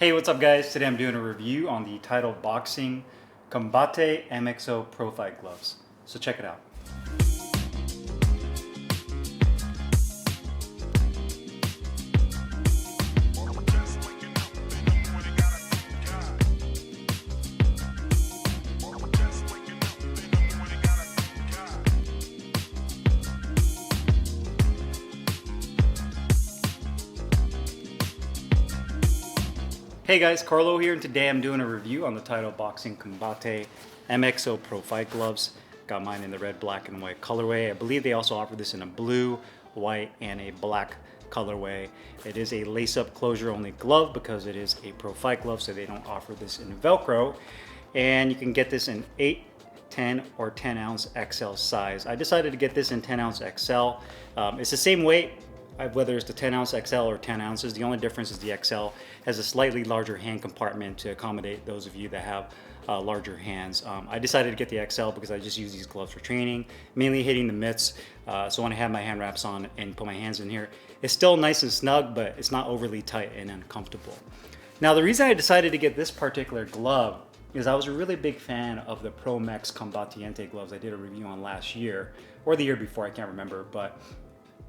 Hey, what's up guys? Today I'm doing a review on the Title Boxing Combate MXO Pro Fight Gloves. So check it out. Hey guys, Carlo here, and today I'm doing a review on the Title Boxing Combate MXO Pro Fight Gloves. Got mine in the red, black, and white colorway. I believe they also offer this in a blue, white, and a black colorway. It is a lace-up closure-only glove because it is a pro fight glove, so they don't offer this in Velcro. And you can get this in 8, 10, or 10 ounce XL size. I decided to get this in 10 ounce XL. It's the same weight, whether it's the 10 ounce XL or 10 ounces. The only difference is the XL has a slightly larger hand compartment to accommodate those of you that have larger hands. I decided to get the XL because I just use these gloves for training, mainly hitting the mitts. So when I have my hand wraps on and put my hands in here, it's still nice and snug, but it's not overly tight and uncomfortable. Now, the reason I decided to get this particular glove is I was a really big fan of the Promex Combatiente gloves I did a review on last year, or the year before, I can't remember, but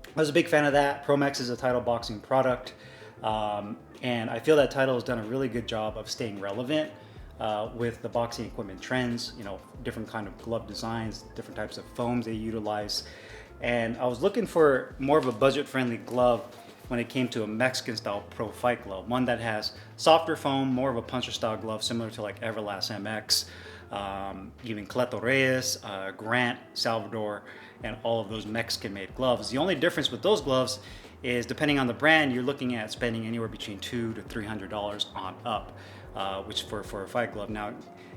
I was a big fan of that. Promex is a Title Boxing product, and I feel that Title has done a really good job of staying relevant with the boxing equipment trends, you know, different kind of glove designs, different types of foams they utilize. And I was looking for more of a budget-friendly glove when it came to a Mexican-style pro fight glove, one that has softer foam, more of a puncher-style glove, similar to like Everlast MX, even Cleto Reyes, Grant, Salvador, and all of those Mexican-made gloves. The only difference with those gloves is, depending on the brand, you're looking at spending anywhere between $200 to $300 on up, which for a fight glove. Now,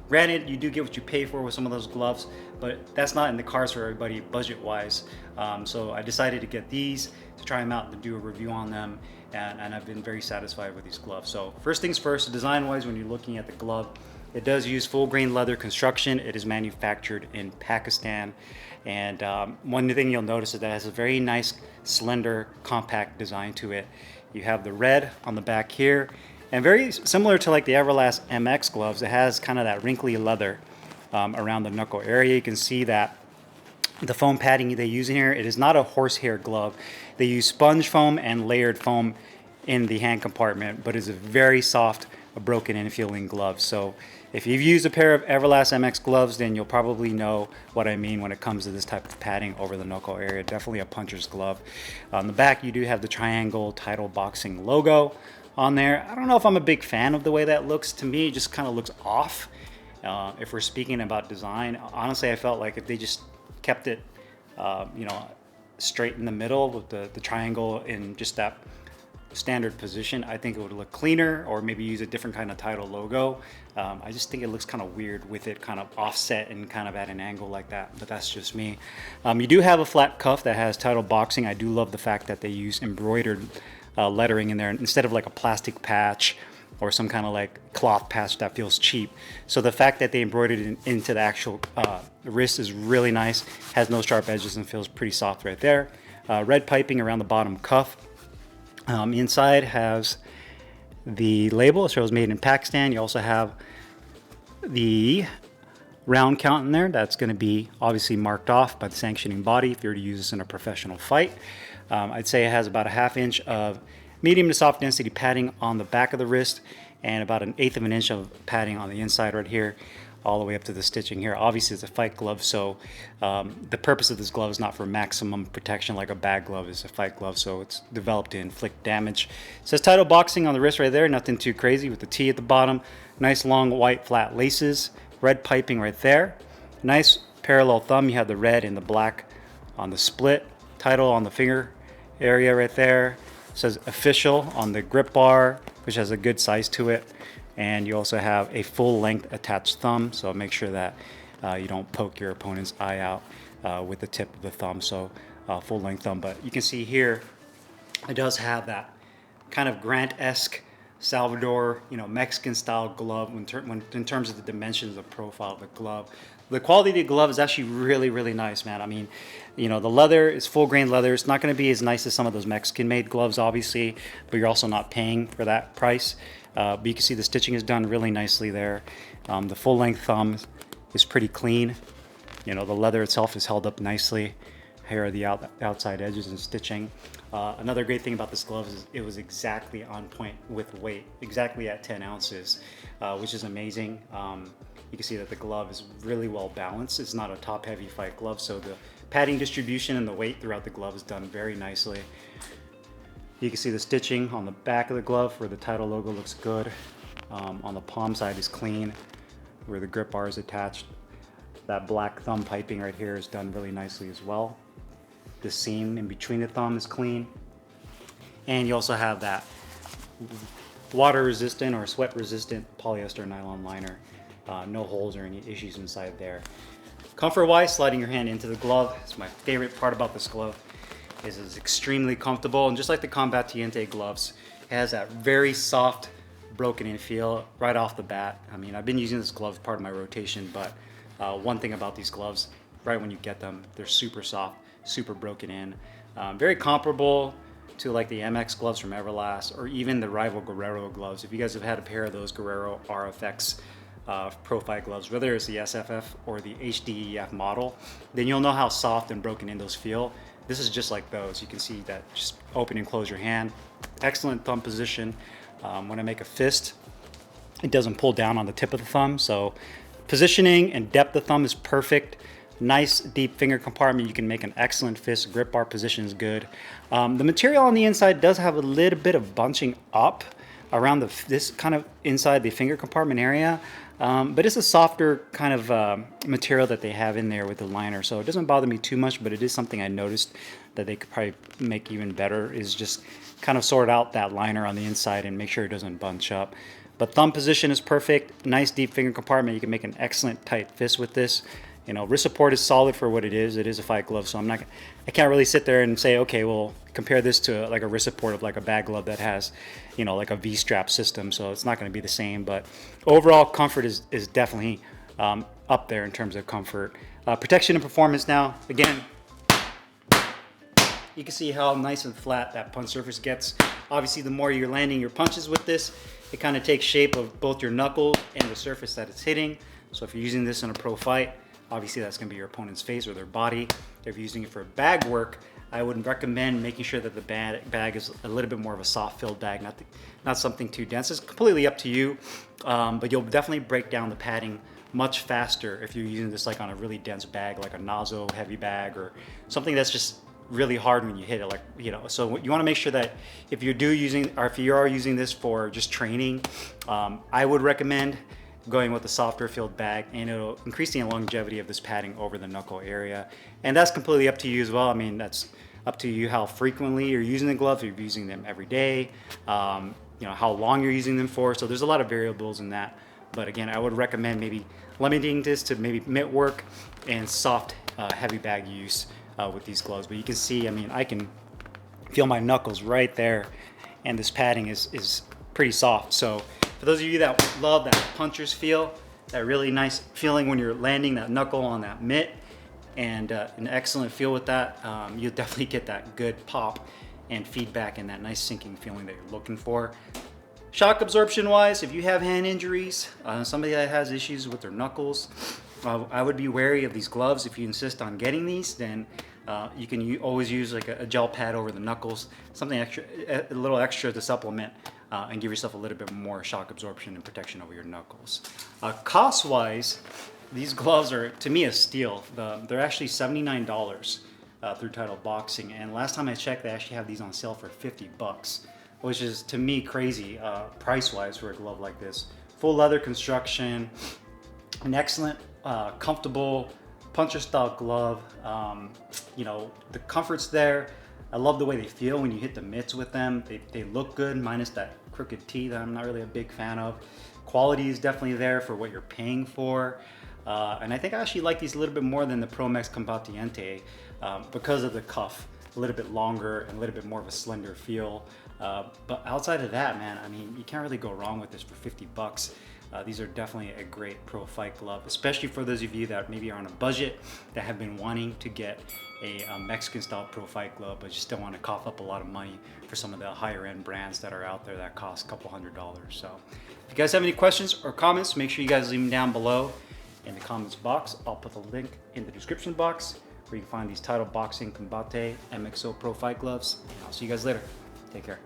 granted, you do get what you pay for with some of those gloves, but that's not in the cards for everybody budget-wise. So I decided to get these to try them out and do a review on them, and I've been very satisfied with these gloves. So first things first, design-wise, when you're looking at the glove, it does use full-grain leather construction. It is manufactured in Pakistan. And one thing you'll notice is that it has a very nice, slender, compact design to it. You have the red on the back here, and very similar to like the Everlast MX gloves, it has kind of that wrinkly leather around the knuckle area. You can see that the foam padding they use in here, it is not a horsehair glove. They use sponge foam and layered foam in the hand compartment, but it's a very soft, broken in feeling glove. So if you've used a pair of Everlast MX gloves, then you'll probably know what I mean when it comes to this type of padding over the knuckle area. Definitely a puncher's glove. On the back, you do have the triangle Title Boxing logo on there. I don't know if I'm a big fan of the way that looks. To me, it just kind of looks off. If we're speaking about design, honestly, I felt like if they just kept it, straight in the middle with the triangle in just that standard position, I think it would look cleaner, or maybe use a different kind of Title logo. I just think it looks kind of weird with it kind of offset and kind of at an angle like that, but that's just me. You do have a flat cuff that has Title Boxing. I do love the fact that they use embroidered lettering in there instead of like a plastic patch or some kind of like cloth patch that feels cheap. So the fact that they embroidered it into the actual wrist is really nice, has no sharp edges and feels pretty soft right there. Red piping around the bottom cuff. Inside has the label. It shows made in Pakistan. You also have the round count in there. That's going to be obviously marked off by the sanctioning body if you're to use this in a professional fight. I'd say it has about a 1/2 inch of medium to soft density padding on the back of the wrist, and about 1/8 of an inch of padding on the inside right here, all the way up to the stitching here. Obviously, it's a fight glove, so the purpose of this glove is not for maximum protection like a bag glove is a fight glove, so it's developed to inflict damage. It says Title Boxing on the wrist right there, nothing too crazy with the T at the bottom. Nice long white flat laces, red piping right there. Nice parallel thumb. You have the red and the black on the split. Title on the finger area right there. It says official on the grip bar, which has a good size to it. And you also have a full length attached thumb, so make sure that you don't poke your opponent's eye out with the tip of the thumb. So full length thumb, but you can see here it does have that kind of Grant-esque Salvador, Mexican style glove in terms of the dimensions of profile of the glove. The quality of the glove is actually really, really nice, man. I mean, the leather is full grain leather. It's not going to be as nice as some of those Mexican made gloves, obviously, but you're also not paying for that price. But you can see the stitching is done really nicely there. The full length thumb is pretty clean. The leather itself is held up nicely. Here are the outside edges and stitching. Another great thing about this glove is it was exactly on point with weight, exactly at 10 ounces, which is amazing. You can see that the glove is really well balanced. It's not a top heavy fight glove, so the padding distribution and the weight throughout the glove is done very nicely. You can see the stitching on the back of the glove where the title logo looks good. On the palm side is clean, where the grip bar is attached. That black thumb piping right here is done really nicely as well. The seam in between the thumb is clean. And you also have that water resistant or sweat resistant polyester nylon liner. No holes or any issues inside there. Comfort wise, sliding your hand into the glove is my favorite part about this glove. It's extremely comfortable, and just like the Combate gloves, it has that very soft broken in feel right off the bat. I mean, I've been using this glove as part of my rotation, but one thing about these gloves, right when you get them, they're super soft, super broken in. Very comparable to like the MX gloves from Everlast, or even the rival Guerrero gloves. If you guys have had a pair of those Guerrero RFX profile gloves, whether it's the SFF or the HDEF model, then you'll know how soft and broken in those feel. This is just like those. You can see that just open and close your hand. Excellent thumb position. When I make a fist, it doesn't pull down on the tip of the thumb, so positioning and depth of thumb is perfect. Nice deep finger compartment. You can make an excellent fist. Grip bar position is good. The material on the inside does have a little bit of bunching up around this kind of inside the finger compartment area, but it's a softer kind of material that they have in there with the liner, so it doesn't bother me too much. But it is something I noticed that they could probably make even better, is just kind of sort out that liner on the inside and make sure it doesn't bunch up. But thumb position is perfect. Nice deep finger compartment. You can make an excellent tight fist with this. Wrist support is solid for what it is. It is a fight glove, so I can't really sit there and say, okay, well, compare this to like a wrist support of like a bag glove that has, like a V-strap system. So it's not going to be the same. But overall, comfort is definitely up there in terms of comfort. Protection and performance now. Again, you can see how nice and flat that punch surface gets. Obviously, the more you're landing your punches with this, it kind of takes shape of both your knuckles and the surface that it's hitting. So if you're using this in a pro fight, obviously that's going to be your opponent's face or their body. If you're using it for bag work, I would recommend making sure that the bag is a little bit more of a soft filled bag, not something too dense. It's completely up to you, but you'll definitely break down the padding much faster if you're using this like on a really dense bag, like a nozzle heavy bag or something that's just really hard when you hit it. So you want to make sure that if you are using this for just training, I would recommend going with a softer filled bag, and it'll increase the longevity of this padding over the knuckle area. And that's completely up to you as well. I mean, that's up to you how frequently you're using the gloves. If you're using them every day, how long you're using them for. So there's a lot of variables in that. But again, I would recommend maybe limiting this to maybe mitt work and soft heavy bag use with these gloves. But you can see, I mean, I can feel my knuckles right there, and this padding is pretty soft. So for those of you that love that puncher's feel, that really nice feeling when you're landing that knuckle on that mitt, and an excellent feel with that, you'll definitely get that good pop and feedback and that nice sinking feeling that you're looking for. Shock absorption wise, if you have hand injuries, somebody that has issues with their knuckles, I would be wary of these gloves. If you insist on getting these, then you can always use like a gel pad over the knuckles, something extra, a little extra to supplement and give yourself a little bit more shock absorption and protection over your knuckles. Cost wise, these gloves are, to me, a steal. They're actually $79 through Title Boxing, and last time I checked, they actually have these on sale for $50, which is, to me, crazy price wise for a glove like this. Full leather construction, an excellent, comfortable puncher style glove. The comfort's there. I love the way they feel when you hit the mitts with them. They look good, minus that crooked T that I'm not really a big fan of. Quality is definitely there for what you're paying for. And I think I actually like these a little bit more than the Promex Combate because of the cuff. A little bit longer and a little bit more of a slender feel. But outside of that, man, I mean, you can't really go wrong with this for 50 bucks. These are definitely a great pro fight glove, especially for those of you that maybe are on a budget, that have been wanting to get a Mexican style pro fight glove, but just don't want to cough up a lot of money for some of the higher end brands that are out there that cost a couple $100s. So if you guys have any questions or comments, make sure you guys leave them down below in the comments box. I'll put the link in the description box where you can find these Title Boxing Combate MXO Pro Fight Gloves. I'll see you guys later. Take care.